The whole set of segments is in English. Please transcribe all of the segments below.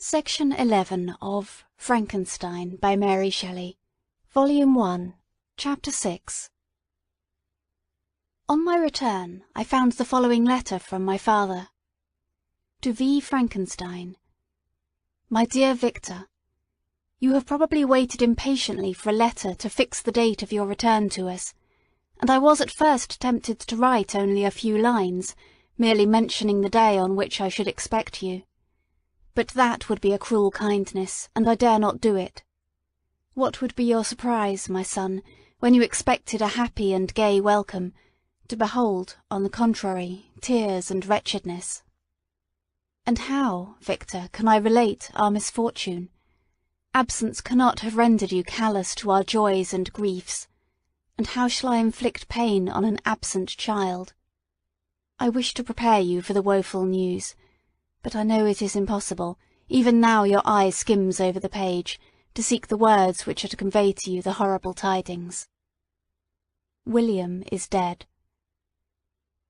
Section 11 of Frankenstein by Mary Shelley, Volume 1, Chapter 6. On my return, I found the following letter from my father. To V. Frankenstein. My dear Victor, you have probably waited impatiently for a letter to fix the date of your return to us, and I was at first tempted to write only a few lines, merely mentioning the day on which I should expect you. But that would be a cruel kindness, and I dare not do it. What would be your surprise, my son, when you expected a happy and gay welcome, to behold, on the contrary, tears and wretchedness? And how, Victor, can I relate our misfortune? Absence cannot have rendered you callous to our joys and griefs, and how shall I inflict pain on an absent child? I wish to prepare you for the woeful news, but I know it is impossible, even now your eye skims over the page, to seek the words which are to convey to you the horrible tidings. William is dead.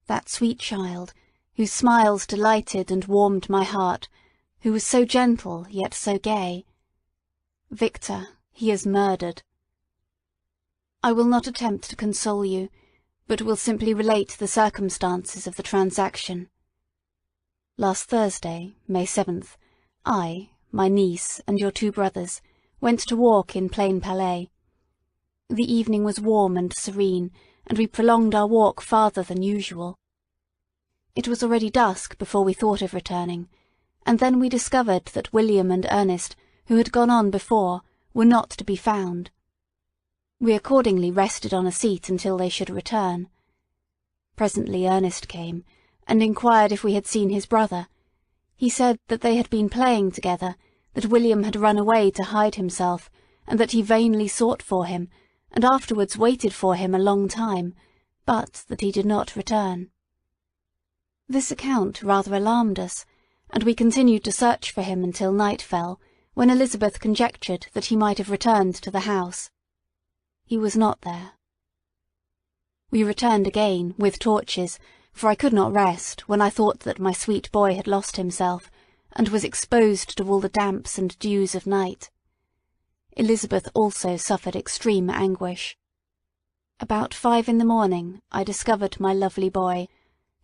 That sweet child, whose smiles delighted and warmed my heart, who was so gentle yet so gay. Victor, he is murdered. I will not attempt to console you, but will simply relate the circumstances of the transaction. Last Thursday, May 7th, I, my niece, and your two brothers went to walk in Plain Palais. The evening was warm and serene, and we prolonged our walk farther than usual. It was already dusk before we thought of returning, and then we discovered that William and Ernest, who had gone on before, were not to be found. We accordingly rested on a seat until they should return. Presently Ernest came, and inquired if we had seen his brother. He said that they had been playing together, that William had run away to hide himself, and that he vainly sought for him, and afterwards waited for him a long time, but that he did not return. This account rather alarmed us, and we continued to search for him until night fell, when Elizabeth conjectured that he might have returned to the house. He was not there. We returned again, with torches, for I could not rest when I thought that my sweet boy had lost himself, and was exposed to all the damps and dews of night. Elizabeth also suffered extreme anguish. About 5 in the morning I discovered my lovely boy,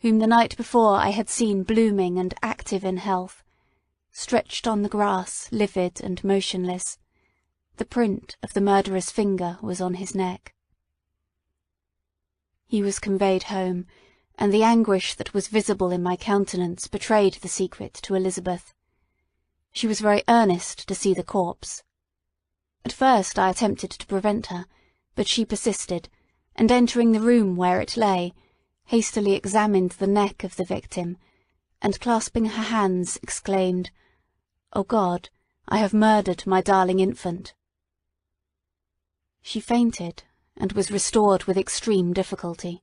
whom the night before I had seen blooming and active in health, stretched on the grass, livid and motionless. The print of the murderer's finger was on his neck. He was conveyed home, and the anguish that was visible in my countenance betrayed the secret to Elizabeth. She was very earnest to see the corpse. At first I attempted to prevent her, but she persisted, and entering the room where it lay, hastily examined the neck of the victim, and clasping her hands, exclaimed, "O God, I have murdered my darling infant." She fainted, and was restored with extreme difficulty.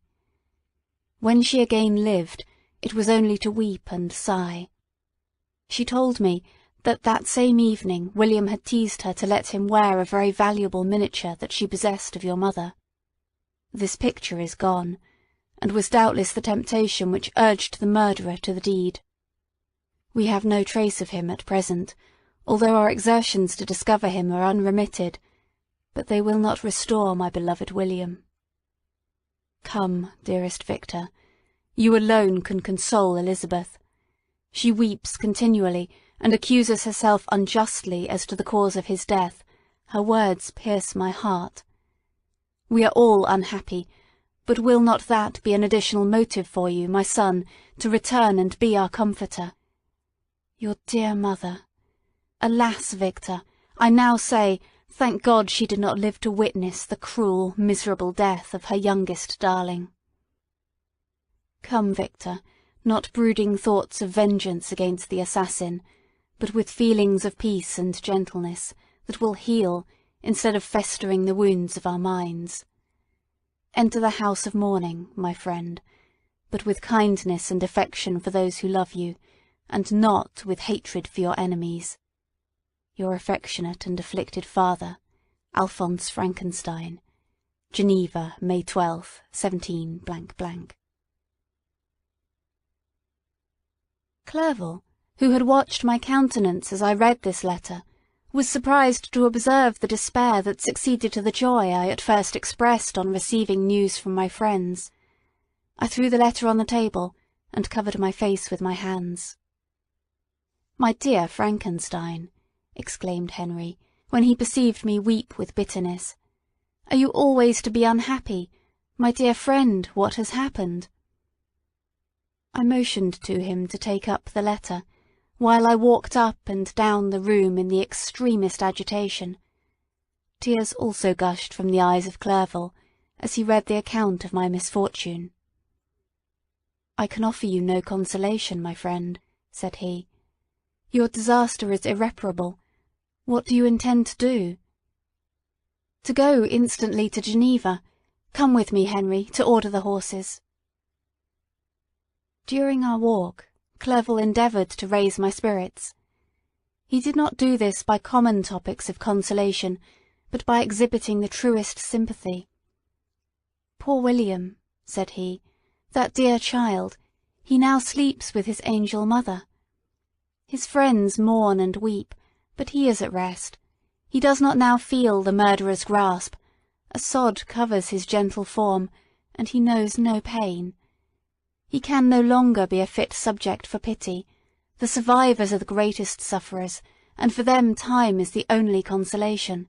When she again lived, it was only to weep and sigh. She told me that same evening William had teased her to let him wear a very valuable miniature that she possessed of your mother. This picture is gone, and was doubtless the temptation which urged the murderer to the deed. We have no trace of him at present, although our exertions to discover him are unremitted, but they will not restore my beloved William. Come, dearest Victor, you alone can console Elizabeth. She weeps continually, and accuses herself unjustly as to the cause of his death. Her words pierce my heart. We are all unhappy, but will not that be an additional motive for you, my son, to return and be our comforter? Your dear mother. Alas, Victor, I now say, thank God she did not live to witness the cruel, miserable death of her youngest darling. Come, Victor, not brooding thoughts of vengeance against the assassin, but with feelings of peace and gentleness that will heal instead of festering the wounds of our minds. Enter the house of mourning, my friend, but with kindness and affection for those who love you, and not with hatred for your enemies. Your affectionate and afflicted father, Alphonse Frankenstein. Geneva, May 12th, 17 .. Clerval, who had watched my countenance as I read this letter, was surprised to observe the despair that succeeded to the joy I at first expressed on receiving news from my friends. I threw the letter on the table and covered my face with my hands. "My dear Frankenstein," exclaimed Henry, when he perceived me weep with bitterness, "are you always to be unhappy? My dear friend, what has happened?" I motioned to him to take up the letter, while I walked up and down the room in the extremest agitation. Tears also gushed from the eyes of Clerval as he read the account of my misfortune. "I can offer you no consolation, my friend," said he. "Your disaster is irreparable. What do you intend to do?" "To go instantly to Geneva. Come with me, Henry, to order the horses." During our walk, Clerval endeavoured to raise my spirits. He did not do this by common topics of consolation, but by exhibiting the truest sympathy. "Poor William," said he, "that dear child, he now sleeps with his angel mother. His friends mourn and weep, but he is at rest. He does not now feel the murderer's grasp. A sod covers his gentle form, and he knows no pain. He can no longer be a fit subject for pity. The survivors are the greatest sufferers, and for them time is the only consolation.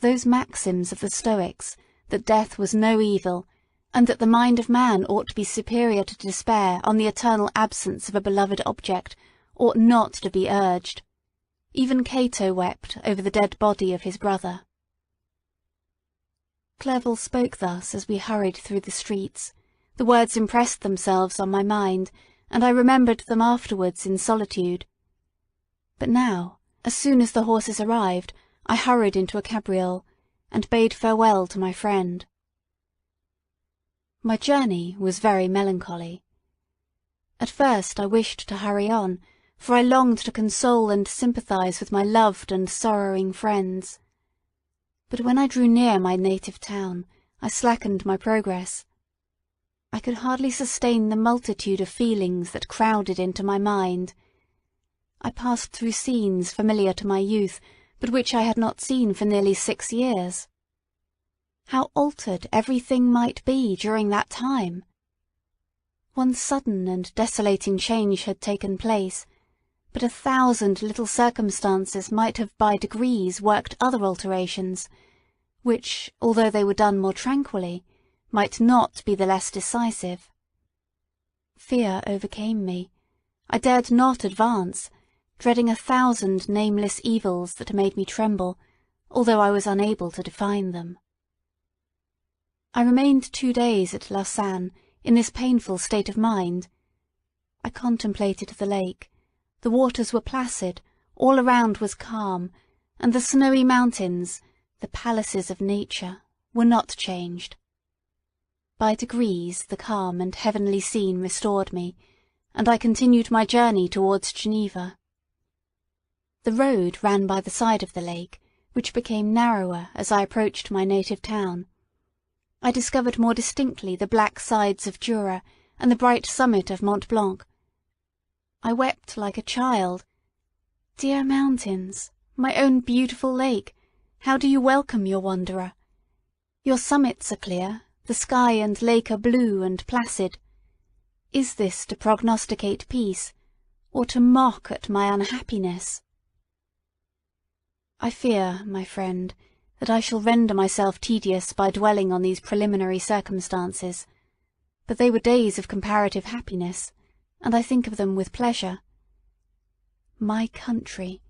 Those maxims of the Stoics, that death was no evil, and that the mind of man ought to be superior to despair on the eternal absence of a beloved object, ought not to be urged. Even Cato wept over the dead body of his brother." Clerval spoke thus as we hurried through the streets. The words impressed themselves on my mind, and I remembered them afterwards in solitude. But now, as soon as the horses arrived, I hurried into a cabriole, and bade farewell to my friend. My journey was very melancholy. At first I wished to hurry on, for I longed to console and sympathize with my loved and sorrowing friends. But when I drew near my native town, I slackened my progress. I could hardly sustain the multitude of feelings that crowded into my mind. I passed through scenes familiar to my youth, but which I had not seen for nearly 6 years. How altered everything might be during that time! One sudden and desolating change had taken place, but 1,000 little circumstances might have by degrees worked other alterations, which, although they were done more tranquilly, might not be the less decisive. Fear overcame me. I dared not advance, dreading 1,000 nameless evils that made me tremble, although I was unable to define them. I remained 2 days at Lausanne in this painful state of mind. I contemplated the lake. The waters were placid, all around was calm, and the snowy mountains, the palaces of nature, were not changed. By degrees the calm and heavenly scene restored me, and I continued my journey towards Geneva. The road ran by the side of the lake, which became narrower as I approached my native town. I discovered more distinctly the black sides of Jura and the bright summit of Mont Blanc. I wept like a child. "Dear mountains, my own beautiful lake, how do you welcome your wanderer? Your summits are clear, the sky and lake are blue and placid. Is this to prognosticate peace, or to mock at my unhappiness? I fear, my friend, that I shall render myself tedious by dwelling on these preliminary circumstances, but they were days of comparative happiness, and I think of them with pleasure. My country,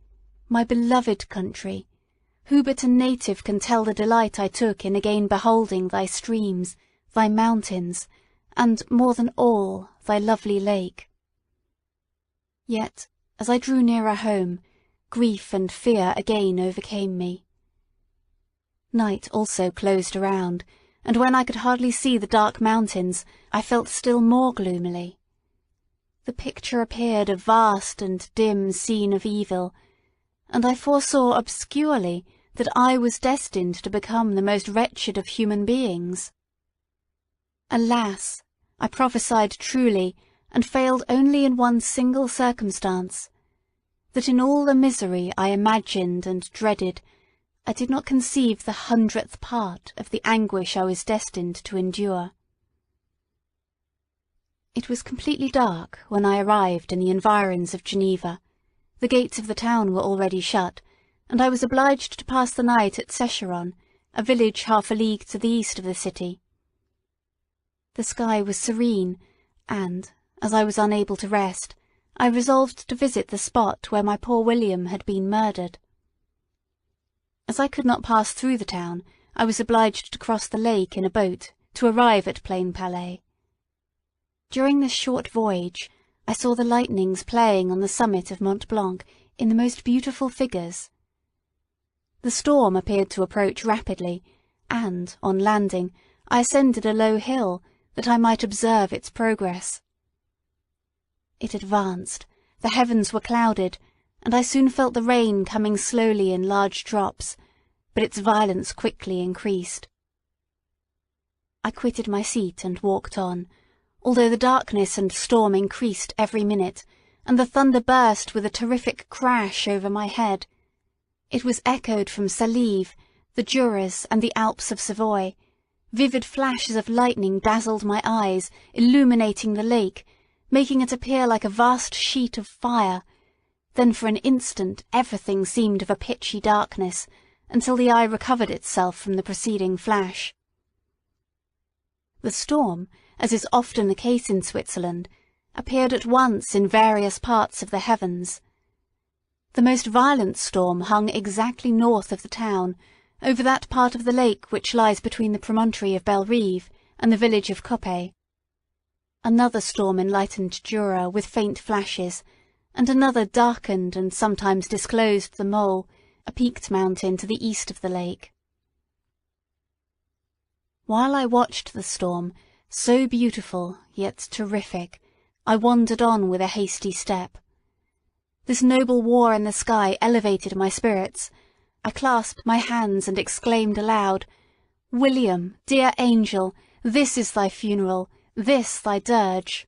my beloved country, who but a native can tell the delight I took in again beholding thy streams, thy mountains, and, more than all, thy lovely lake? Yet, as I drew nearer home, grief and fear again overcame me. Night also closed around, and when I could hardly see the dark mountains, I felt still more gloomily. The picture appeared a vast and dim scene of evil, and I foresaw obscurely that I was destined to become the most wretched of human beings. Alas! I prophesied truly, and failed only in one single circumstance, that in all the misery I imagined and dreaded, I did not conceive the 100th part of the anguish I was destined to endure. It was completely dark when I arrived in the environs of Geneva. The gates of the town were already shut, and I was obliged to pass the night at Secheron, a village half a league to the east of the city. The sky was serene, and, as I was unable to rest, I resolved to visit the spot where my poor William had been murdered. As I could not pass through the town, I was obliged to cross the lake in a boat to arrive at Plainpalais. During this short voyage, I saw the lightnings playing on the summit of Mont Blanc in the most beautiful figures. The storm appeared to approach rapidly, and, on landing, I ascended a low hill, that I might observe its progress. It advanced, the heavens were clouded, and I soon felt the rain coming slowly in large drops, but its violence quickly increased. I quitted my seat and walked on, although the darkness and storm increased every minute, and the thunder burst with a terrific crash over my head. It was echoed from Salive, the Juras, and the Alps of Savoy. Vivid flashes of lightning dazzled my eyes, illuminating the lake, making it appear like a vast sheet of fire. Then for an instant everything seemed of a pitchy darkness, until the eye recovered itself from the preceding flash. The storm, as is often the case in Switzerland, appeared at once in various parts of the heavens. The most violent storm hung exactly north of the town, over that part of the lake which lies between the promontory of Bellerive and the village of Coppet. Another storm enlightened Jura with faint flashes, and another darkened and sometimes disclosed the Mole, a peaked mountain to the east of the lake. While I watched the storm, so beautiful yet terrific, I wandered on with a hasty step. This noble war in the sky elevated my spirits. I clasped my hands and exclaimed aloud, "William, dear angel, this is thy funeral, this thy dirge."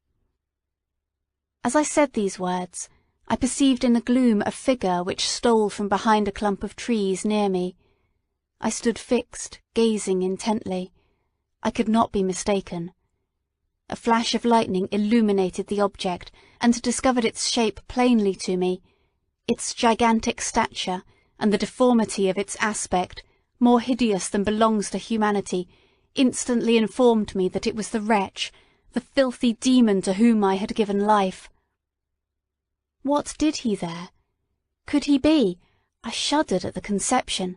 As I said these words, I perceived in the gloom a figure which stole from behind a clump of trees near me. I stood fixed, gazing intently. I could not be mistaken. A flash of lightning illuminated the object, and discovered its shape plainly to me. Its gigantic stature, and the deformity of its aspect, more hideous than belongs to humanity, instantly informed me that it was the wretch, the filthy demon to whom I had given life. What did he there? Could he be, I shuddered at the conception,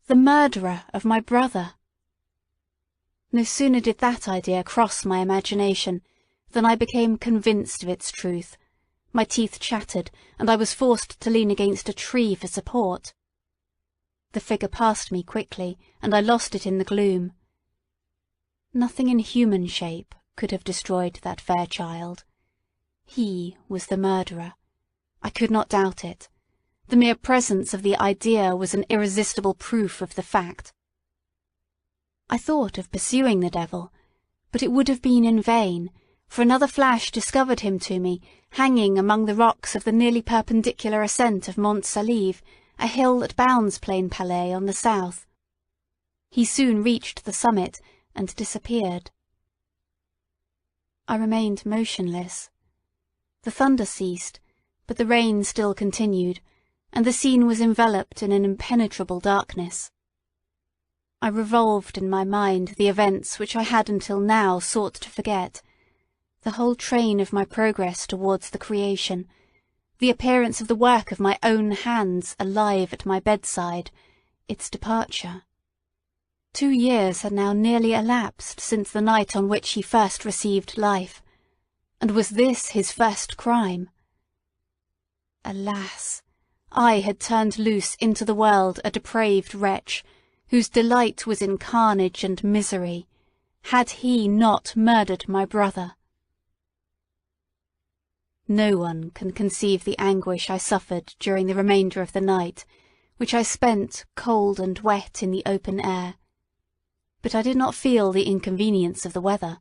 the murderer of my brother? No sooner did that idea cross my imagination than I became convinced of its truth. My teeth chattered, and I was forced to lean against a tree for support. The figure passed me quickly, and I lost it in the gloom. Nothing in human shape could have destroyed that fair child. He was the murderer. I could not doubt it. The mere presence of the idea was an irresistible proof of the fact. I thought of pursuing the devil, but it would have been in vain, for another flash discovered him to me, hanging among the rocks of the nearly perpendicular ascent of Mont Salive, a hill that bounds Plainpalais on the south. He soon reached the summit and disappeared. I remained motionless. The thunder ceased, but the rain still continued, and the scene was enveloped in an impenetrable darkness. I revolved in my mind the events which I had until now sought to forget, the whole train of my progress towards the creation, the appearance of the work of my own hands alive at my bedside, its departure. 2 years had now nearly elapsed since the night on which he first received life, and was this his first crime? Alas! I had turned loose into the world a depraved wretch, whose delight was in carnage and misery. Had he not murdered my brother? No one can conceive the anguish I suffered during the remainder of the night, which I spent cold and wet in the open air. But I did not feel the inconvenience of the weather.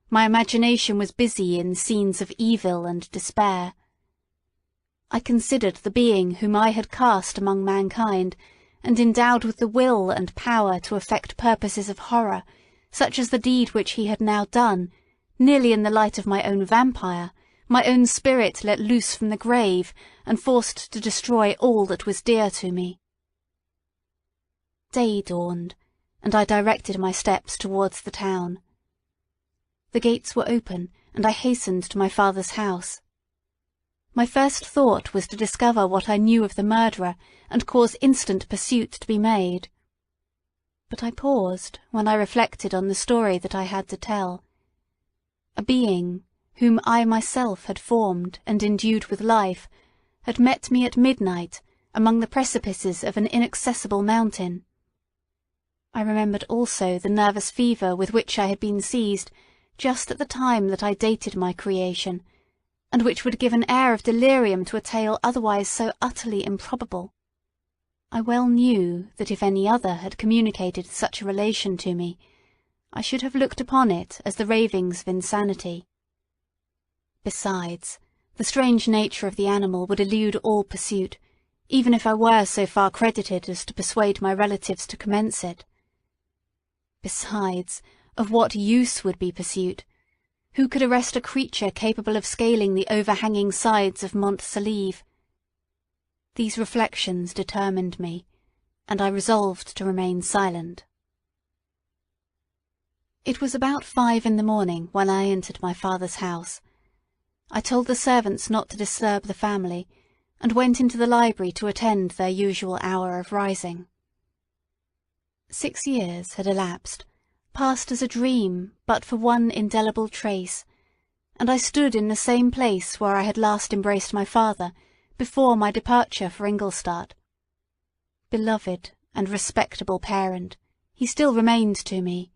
My imagination was busy in scenes of evil and despair. I considered the being whom I had cast among mankind, and endowed with the will and power to effect purposes of horror, such as the deed which he had now done, nearly in the light of my own vampire, my own spirit let loose from the grave, and forced to destroy all that was dear to me. Day dawned, and I directed my steps towards the town. The gates were open, and I hastened to my father's house. My first thought was to discover what I knew of the murderer, and cause instant pursuit to be made. But I paused when I reflected on the story that I had to tell. A being, whom I myself had formed and endued with life, had met me at midnight among the precipices of an inaccessible mountain. I remembered also the nervous fever with which I had been seized just at the time that I dated my creation, and which would give an air of delirium to a tale otherwise so utterly improbable. I well knew that if any other had communicated such a relation to me, I should have looked upon it as the ravings of insanity. Besides, the strange nature of the animal would elude all pursuit, even if I were so far credited as to persuade my relatives to commence it. Besides, of what use would be pursuit? Who could arrest a creature capable of scaling the overhanging sides of Mont Saleve? These reflections determined me, and I resolved to remain silent. It was about 5 in the morning when I entered my father's house. I told the servants not to disturb the family, and went into the library to attend their usual hour of rising. 6 years had elapsed, passed as a dream but for one indelible trace, and I stood in the same place where I had last embraced my father before my departure for Ingolstadt. Beloved and respectable parent, he still remained to me.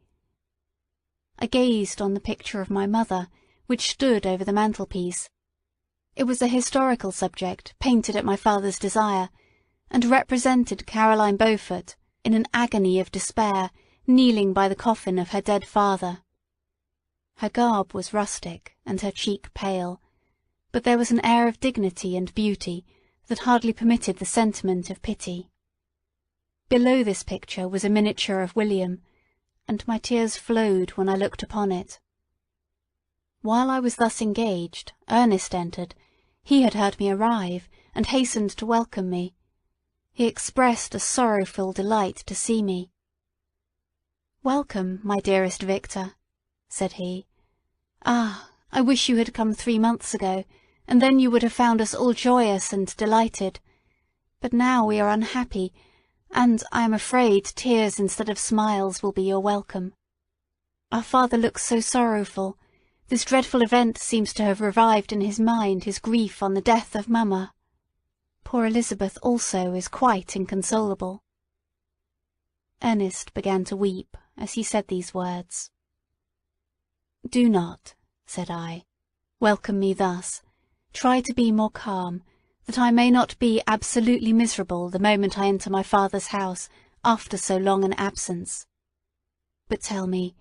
I gazed on the picture of my mother, which stood over the mantelpiece. It was a historical subject, painted at my father's desire, and represented Caroline Beaufort in an agony of despair, kneeling by the coffin of her dead father. Her garb was rustic, and her cheek pale, but there was an air of dignity and beauty that hardly permitted the sentiment of pity. Below this picture was a miniature of William, and my tears flowed when I looked upon it. While I was thus engaged, Ernest entered. He had heard me arrive, and hastened to welcome me. He expressed a sorrowful delight to see me. "Welcome, my dearest Victor," said he. "Ah, I wish you had come 3 months ago, and then you would have found us all joyous and delighted. But now we are unhappy, and I am afraid tears instead of smiles will be your welcome. Our father looks so sorrowful. This dreadful event seems to have revived in his mind his grief on the death of Mamma. Poor Elizabeth also is quite inconsolable." Ernest began to weep as he said these words. "Do not," said I, "welcome me thus. Try to be more calm, that I may not be absolutely miserable the moment I enter my father's house after so long an absence. But tell me,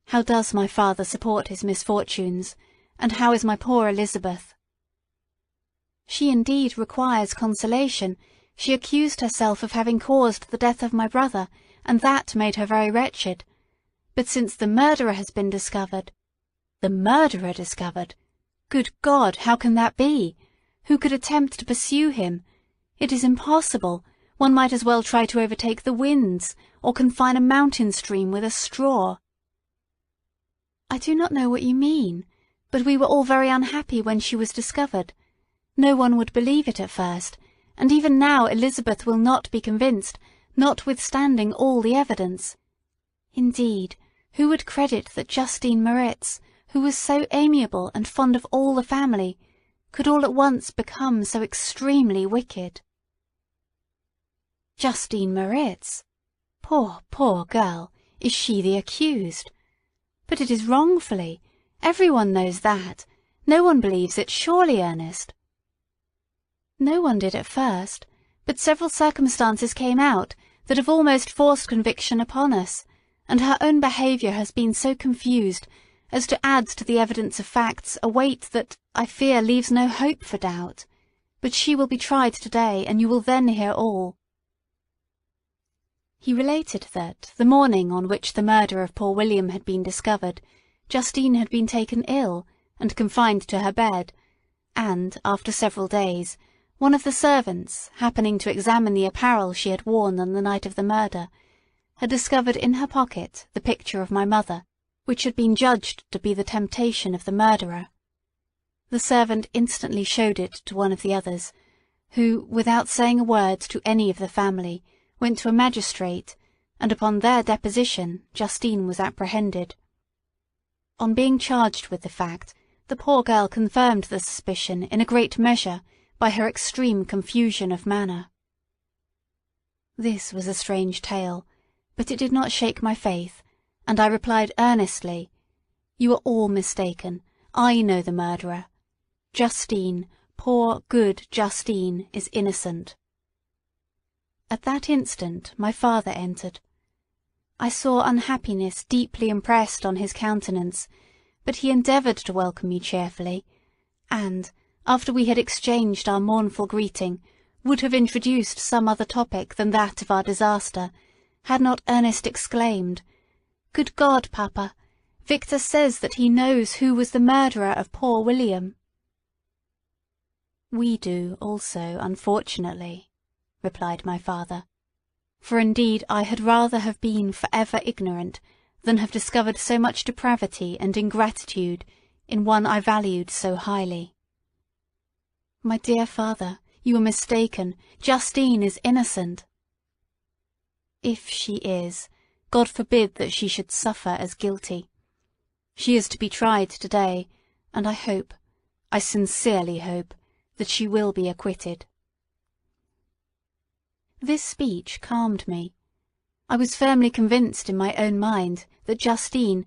how does my father support his misfortunes, and how is my poor Elizabeth?" "She indeed requires consolation. She accused herself of having caused the death of my brother, and that made her very wretched. But since the murderer has been discovered—" "The murderer discovered? Good God, how can that be? Who could attempt to pursue him? It is impossible. One might as well try to overtake the winds, or confine a mountain stream with a straw." "I do not know what you mean, but we were all very unhappy when she was discovered. No one would believe it at first, and even now Elizabeth will not be convinced, notwithstanding all the evidence. Indeed, who would credit that Justine Moritz, who was so amiable and fond of all the family, could all at once become so extremely wicked?" "Justine Moritz? Poor, poor girl! Is she the accused? But it is wrongfully. Everyone knows that. No one believes it, surely, Ernest?" "No one did at first, but several circumstances came out that have almost forced conviction upon us, and her own behaviour has been so confused, as to add to the evidence of facts a weight that, I fear, leaves no hope for doubt. But she will be tried today, and you will then hear all." He related that, the morning on which the murder of poor William had been discovered, Justine had been taken ill and confined to her bed, and, after several days, one of the servants, happening to examine the apparel she had worn on the night of the murder, had discovered in her pocket the picture of my mother, which had been judged to be the temptation of the murderer. The servant instantly showed it to one of the others, who, without saying a word to any of the family, went to a magistrate, and upon their deposition Justine was apprehended. On being charged with the fact, the poor girl confirmed the suspicion in a great measure by her extreme confusion of manner. This was a strange tale, but it did not shake my faith, and I replied earnestly, "You are all mistaken. I know the murderer. Justine, poor, good Justine, is innocent." At that instant my father entered. I saw unhappiness deeply impressed on his countenance, but he endeavoured to welcome me cheerfully, and, after we had exchanged our mournful greeting, would have introduced some other topic than that of our disaster, had not Ernest exclaimed, "Good God, Papa! Victor says that he knows who was the murderer of poor William." "We do also, unfortunately," replied my father, "for indeed I had rather have been for ever ignorant than have discovered so much depravity and ingratitude in one I valued so highly." "My dear father, you are mistaken. Justine is innocent." "If she is, God forbid that she should suffer as guilty. She is to be tried today, and I hope, I sincerely hope, that she will be acquitted." This speech calmed me. I was firmly convinced in my own mind that Justine,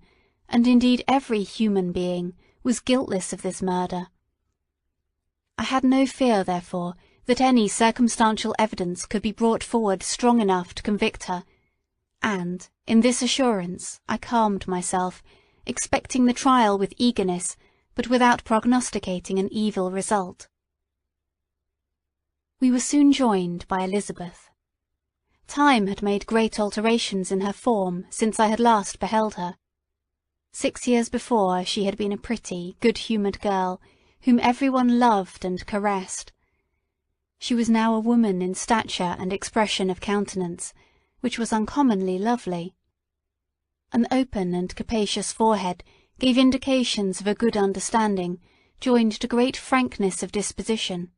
and indeed every human being, was guiltless of this murder. I had no fear, therefore, that any circumstantial evidence could be brought forward strong enough to convict her, and, in this assurance, I calmed myself, expecting the trial with eagerness, but without prognosticating an evil result. We were soon joined by Elizabeth. Time had made great alterations in her form since I had last beheld her. 6 years before she had been a pretty, good-humoured girl, whom everyone loved and caressed. She was now a woman in stature and expression of countenance, which was uncommonly lovely. An open and capacious forehead gave indications of a good understanding, joined to great frankness of disposition.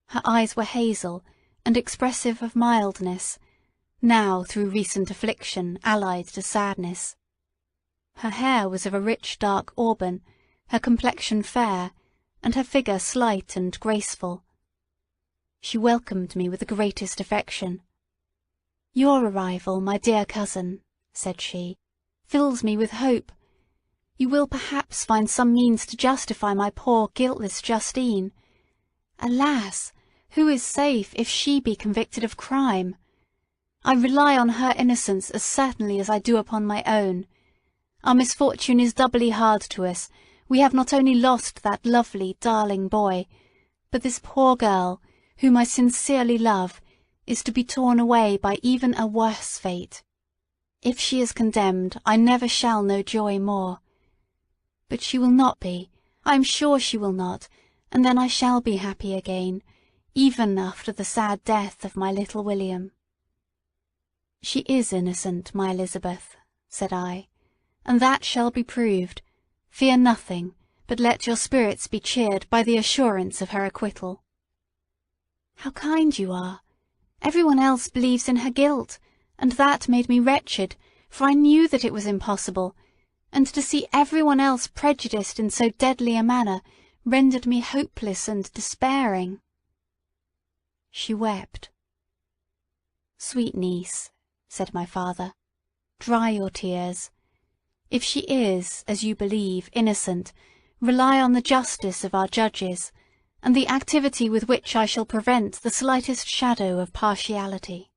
Her eyes were hazel, and expressive of mildness, now through recent affliction allied to sadness. Her hair was of a rich dark auburn, her complexion fair, and her figure slight and graceful. She welcomed me with the greatest affection. "Your arrival, my dear cousin," said she, "fills me with hope. You will perhaps find some means to justify my poor guiltless Justine. Alas! Who is safe if she be convicted of crime? I rely on her innocence as certainly as I do upon my own. Our misfortune is doubly hard to us. We have not only lost that lovely, darling boy, but this poor girl, whom I sincerely love, is to be torn away by even a worse fate. If she is condemned, I never shall know joy more. But she will not be, I am sure she will not, and then I shall be happy again, even after the sad death of my little William." "She is innocent, my Elizabeth," said I, "and that shall be proved. Fear nothing, but let your spirits be cheered by the assurance of her acquittal." "How kind you are! Everyone else believes in her guilt, and that made me wretched, for I knew that it was impossible, and to see everyone else prejudiced in so deadly a manner rendered me hopeless and despairing." She wept. "Sweet niece," said my father, "dry your tears. If she is, as you believe, innocent, rely on the justice of our judges, and the activity with which I shall prevent the slightest shadow of partiality."